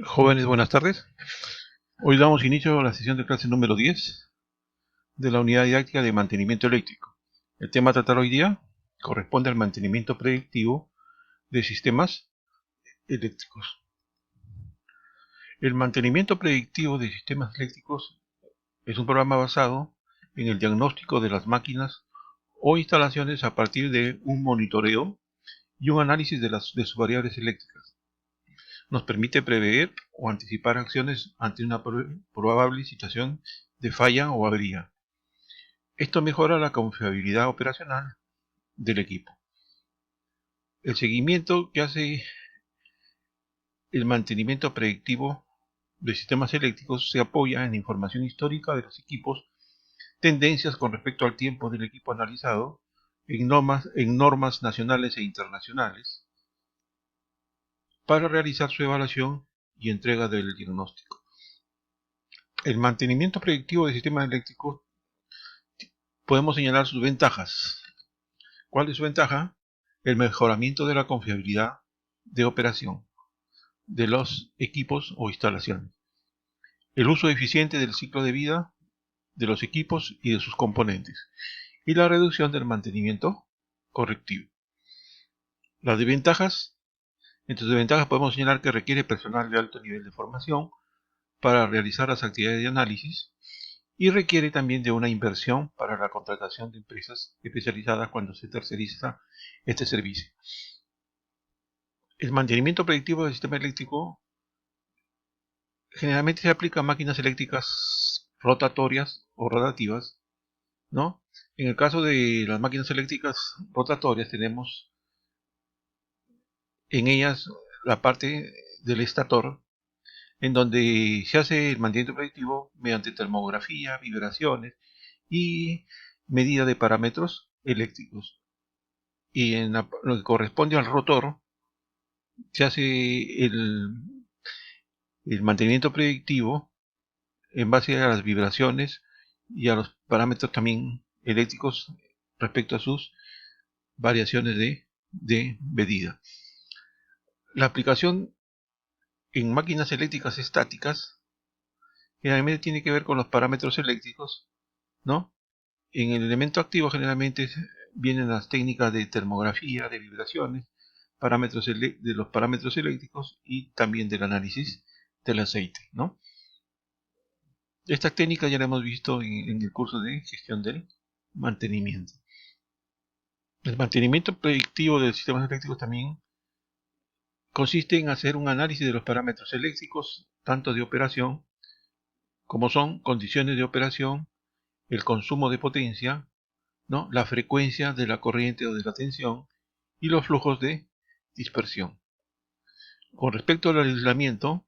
Jóvenes, buenas tardes. Hoy damos inicio a la sesión de clase número 10 de la unidad didáctica de mantenimiento eléctrico. El tema a tratar hoy día corresponde al mantenimiento predictivo de sistemas eléctricos. El mantenimiento predictivo de sistemas eléctricos es un programa basado en el diagnóstico de las máquinas o instalaciones a partir de un monitoreo y un análisis de sus variables eléctricas. Nos permite prever o anticipar acciones ante una probable situación de falla o avería. Esto mejora la confiabilidad operacional del equipo. El seguimiento que hace el mantenimiento predictivo de sistemas eléctricos se apoya en información histórica de los equipos, tendencias con respecto al tiempo del equipo analizado, en normas nacionales e internacionales, para realizar su evaluación y entrega del diagnóstico. El mantenimiento predictivo de sistemas eléctricos podemos señalar sus ventajas. ¿Cuál es su ventaja? El mejoramiento de la confiabilidad de operación de los equipos o instalaciones. El uso eficiente del ciclo de vida de los equipos y de sus componentes. Y la reducción del mantenimiento correctivo. Las desventajas. Entre desventajas podemos señalar que requiere personal de alto nivel de formación para realizar las actividades de análisis y requiere también de una inversión para la contratación de empresas especializadas cuando se terceriza este servicio. El mantenimiento predictivo del sistema eléctrico generalmente se aplica a máquinas eléctricas rotatorias o rotativas, ¿no? En el caso de las máquinas eléctricas rotatorias tenemos en ellas la parte del estator, en donde se hace el mantenimiento predictivo mediante termografía, vibraciones y medida de parámetros eléctricos. Y en lo que corresponde al rotor, se hace el mantenimiento predictivo en base a las vibraciones y a los parámetros también eléctricos respecto a sus variaciones de medida. La aplicación en máquinas eléctricas estáticas generalmente tiene que ver con los parámetros eléctricos, ¿no? En el elemento activo generalmente vienen las técnicas de termografía, de vibraciones, de los parámetros eléctricos y también del análisis del aceite, ¿no? Esta técnica ya la hemos visto en el curso de gestión del mantenimiento. El mantenimiento predictivo de sistemas eléctricos también consiste en hacer un análisis de los parámetros eléctricos, tanto de operación, como son condiciones de operación, el consumo de potencia, ¿no? La frecuencia de la corriente o de la tensión y los flujos de dispersión. Con respecto al aislamiento,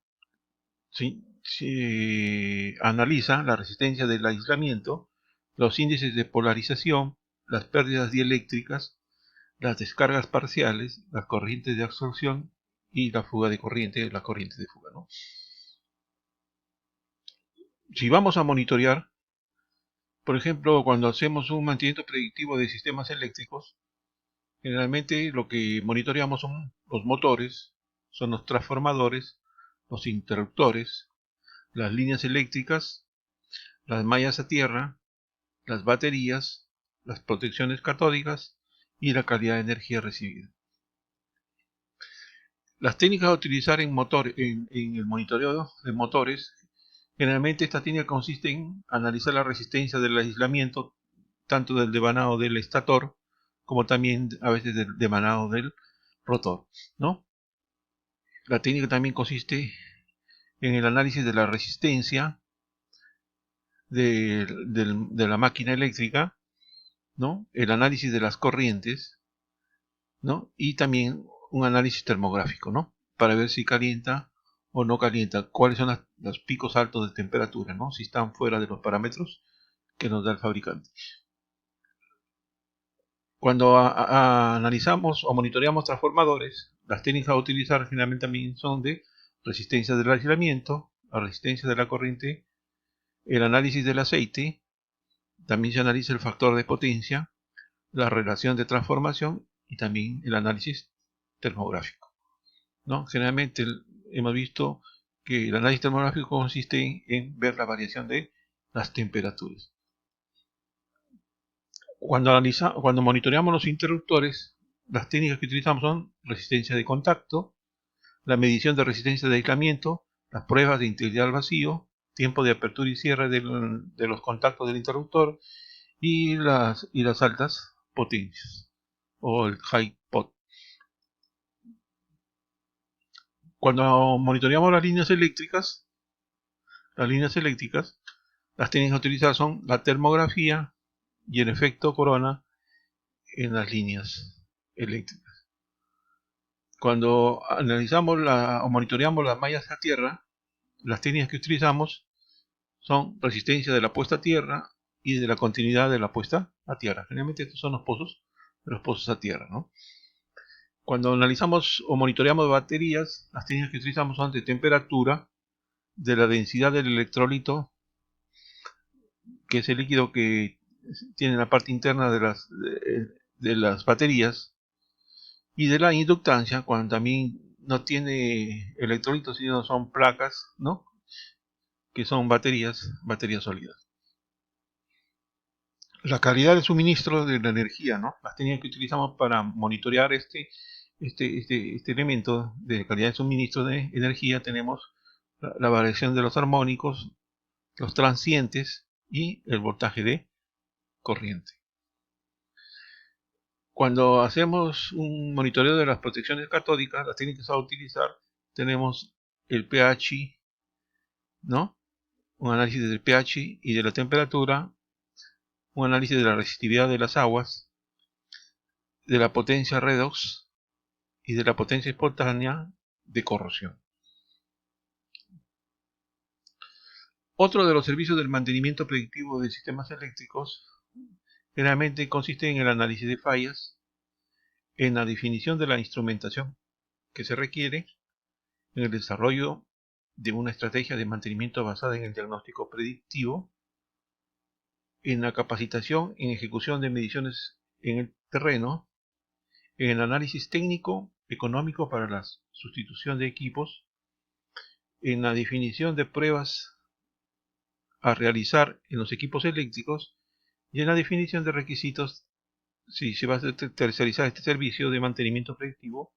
se analiza la resistencia del aislamiento, los índices de polarización, las pérdidas dieléctricas, las descargas parciales, las corrientes de absorción y la fuga de corriente, las corrientes de fuga, ¿no? Si vamos a monitorear, por ejemplo, cuando hacemos un mantenimiento predictivo de sistemas eléctricos, generalmente lo que monitoreamos son los motores, son los transformadores, los interruptores, las líneas eléctricas, las mallas a tierra, las baterías, las protecciones catódicas y la calidad de energía recibida. Las técnicas a utilizar en el monitoreo de motores, generalmente esta técnica consiste en analizar la resistencia del aislamiento, tanto del devanado del estator, como también a veces del devanado del rotor, ¿no? La técnica también consiste en el análisis de la resistencia de la máquina eléctrica, ¿no? El análisis de las corrientes, ¿no? Y también un análisis termográfico, ¿no? Para ver si calienta o no calienta, cuáles son los picos altos de temperatura, ¿no? Si están fuera de los parámetros que nos da el fabricante. Cuando analizamos o monitoreamos transformadores, las técnicas a utilizar generalmente también son de resistencia del aislamiento, la resistencia de la corriente, el análisis del aceite, también se analiza el factor de potencia, la relación de transformación y también el análisis termográfico, ¿no? Generalmente hemos visto que el análisis termográfico consiste en ver la variación de las temperaturas. Cuando monitoreamos los interruptores, las técnicas que utilizamos son resistencia de contacto, la medición de resistencia de aislamiento, las pruebas de integridad al vacío, tiempo de apertura y cierre de los contactos del interruptor y las altas potencias o el high pot. Cuando monitoreamos las líneas eléctricas, las técnicas a utilizar son la termografía y el efecto corona en las líneas eléctricas. Cuando analizamos o monitoreamos las mallas a tierra, las técnicas que utilizamos son resistencia de la puesta a tierra y de la continuidad de la puesta a tierra. Generalmente estos son los pozos a tierra, ¿no? Cuando analizamos o monitoreamos baterías, las técnicas que utilizamos son de temperatura, de la densidad del electrolito, que es el líquido que tiene la parte interna de las baterías, y de la inductancia, cuando también no tiene electrolitos, sino son placas, ¿no? Que son baterías sólidas. La calidad de suministro de la energía, ¿no? Las técnicas que utilizamos para monitorear este elemento de calidad de suministro de energía, tenemos la variación de los armónicos, los transientes y el voltaje de corriente. Cuando hacemos un monitoreo de las protecciones catódicas, las técnicas a utilizar, tenemos el pH, ¿no? Un análisis del pH y de la temperatura, un análisis de la resistividad de las aguas, de la potencia redox y de la potencia espontánea de corrosión. Otro de los servicios del mantenimiento predictivo de sistemas eléctricos generalmente consiste en el análisis de fallas, en la definición de la instrumentación que se requiere, en el desarrollo de una estrategia de mantenimiento basada en el diagnóstico predictivo, en la capacitación en ejecución de mediciones en el terreno, en el análisis técnico económico para la sustitución de equipos, en la definición de pruebas a realizar en los equipos eléctricos y en la definición de requisitos si se va a tercerizar este servicio de mantenimiento predictivo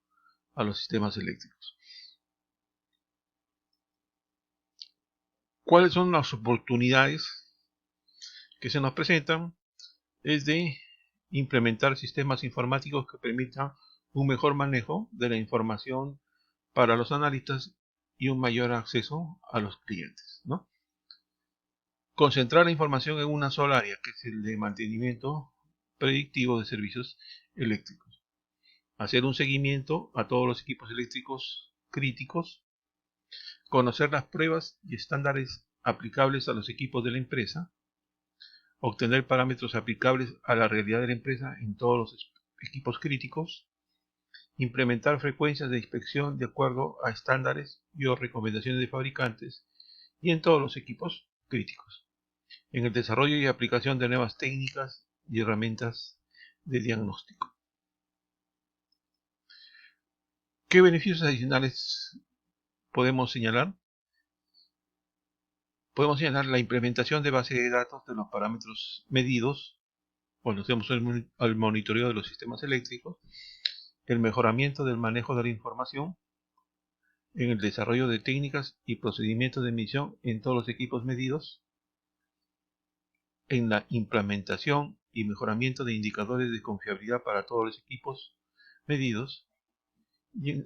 a los sistemas eléctricos. ¿Cuáles son las oportunidades que se nos presentan? Es de implementar sistemas informáticos que permitan un mejor manejo de la información para los analistas y un mayor acceso a los clientes, ¿no? Concentrar la información en una sola área, que es el de mantenimiento predictivo de servicios eléctricos. Hacer un seguimiento a todos los equipos eléctricos críticos. Conocer las pruebas y estándares aplicables a los equipos de la empresa. Obtener parámetros aplicables a la realidad de la empresa en todos los equipos críticos. Implementar frecuencias de inspección de acuerdo a estándares y o recomendaciones de fabricantes y en todos los equipos críticos. En el desarrollo y aplicación de nuevas técnicas y herramientas de diagnóstico. ¿Qué beneficios adicionales podemos señalar? Podemos señalar la implementación de base de datos de los parámetros medidos cuando hacemos el monitoreo de los sistemas eléctricos, el mejoramiento del manejo de la información, en el desarrollo de técnicas y procedimientos de medición en todos los equipos medidos, en la implementación y mejoramiento de indicadores de confiabilidad para todos los equipos medidos, y en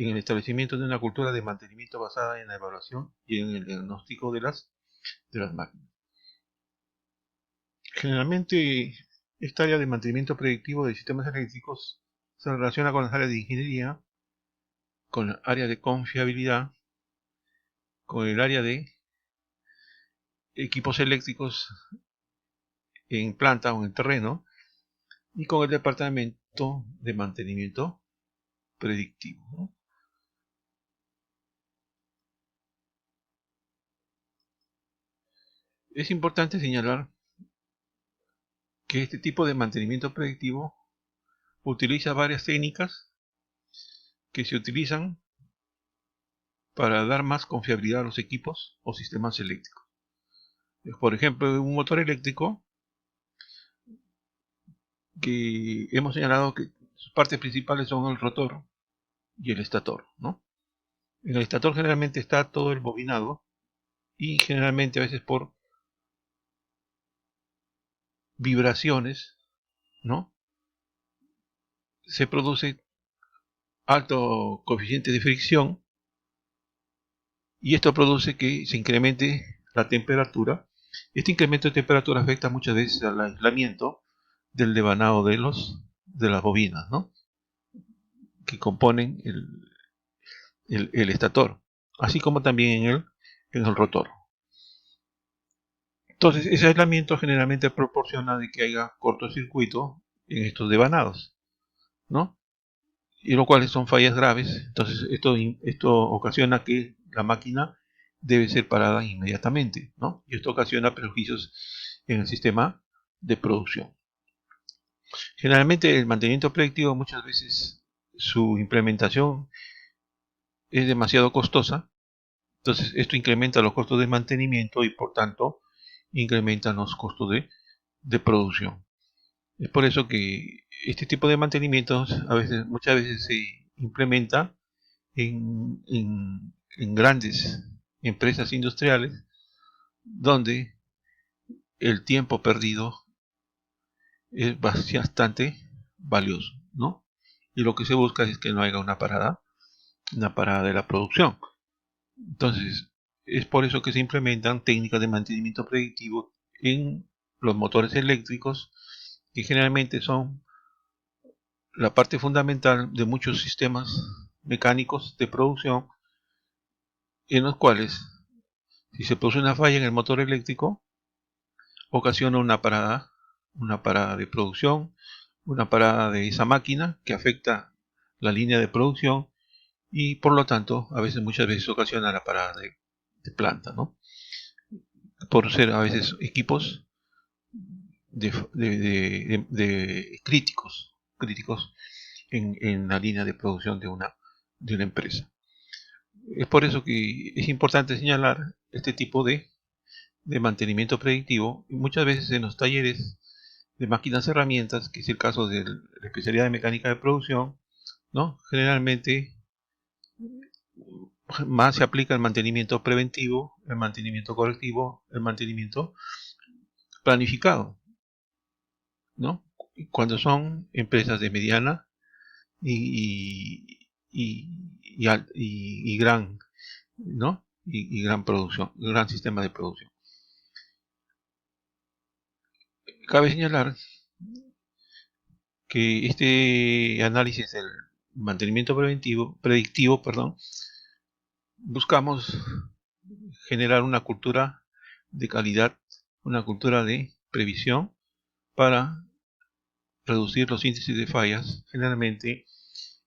el establecimiento de una cultura de mantenimiento basada en la evaluación y en el diagnóstico de las máquinas. Generalmente, esta área de mantenimiento predictivo de sistemas eléctricos se relaciona con las áreas de ingeniería, con el área de confiabilidad, con el área de equipos eléctricos en planta o en terreno, y con el departamento de mantenimiento predictivo, ¿no? Es importante señalar que este tipo de mantenimiento predictivo utiliza varias técnicas que se utilizan para dar más confiabilidad a los equipos o sistemas eléctricos. Por ejemplo, un motor eléctrico que hemos señalado que sus partes principales son el rotor y el estator, ¿no? En el estator generalmente está todo el bobinado y generalmente a veces por vibraciones, ¿no? Se produce alto coeficiente de fricción y esto produce que se incremente la temperatura. Este incremento de temperatura afecta muchas veces al aislamiento del devanado de las bobinas, ¿no? Que componen el estator, así como también en el rotor. Entonces, ese aislamiento generalmente proporciona de que haya cortocircuito en estos devanados, ¿no? Y lo cual son fallas graves. Entonces, esto ocasiona que la máquina debe ser parada inmediatamente, ¿no? Y esto ocasiona perjuicios en el sistema de producción. Generalmente, el mantenimiento predictivo, muchas veces su implementación es demasiado costosa. Entonces, esto incrementa los costos de mantenimiento y, por tanto, incrementan los costos de producción. Es por eso que este tipo de mantenimientos muchas veces se implementa en grandes empresas industriales donde el tiempo perdido es bastante valioso, ¿no? Y lo que se busca es que no haya una parada de la producción. Entonces, es por eso que se implementan técnicas de mantenimiento predictivo en los motores eléctricos, que generalmente son la parte fundamental de muchos sistemas mecánicos de producción, en los cuales, si se produce una falla en el motor eléctrico, ocasiona una parada de producción, una parada de esa máquina que afecta la línea de producción y por lo tanto muchas veces ocasiona la parada de planta, ¿no? Por ser a veces equipos críticos en la línea de producción de una empresa. Es por eso que es importante señalar este tipo de mantenimiento predictivo, y muchas veces en los talleres de máquinas herramientas, que es el caso de la especialidad de mecánica de producción, ¿no? Generalmente más se aplica el mantenimiento preventivo, el mantenimiento correctivo, el mantenimiento planificado, ¿no? Cuando son empresas de mediana y gran, ¿no? Y gran producción, gran sistema de producción. Cabe señalar que este análisis del mantenimiento predictivo, buscamos generar una cultura de calidad, una cultura de previsión para reducir los índices de fallas generalmente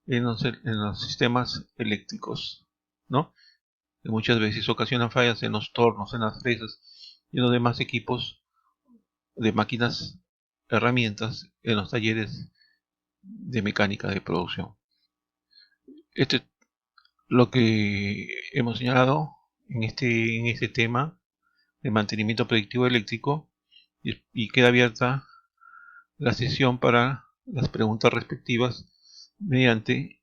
en los sistemas eléctricos, ¿no? Que muchas veces ocasionan fallas en los tornos, en las fresas y en los demás equipos de máquinas, herramientas en los talleres de mecánica de producción. Esto es lo que hemos señalado en este tema de mantenimiento predictivo eléctrico, y queda abierta la sesión para las preguntas respectivas mediante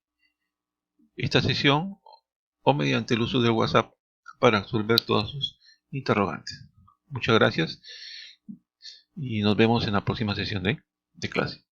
esta sesión o mediante el uso del WhatsApp para resolver todas sus interrogantes. Muchas gracias y nos vemos en la próxima sesión de clase.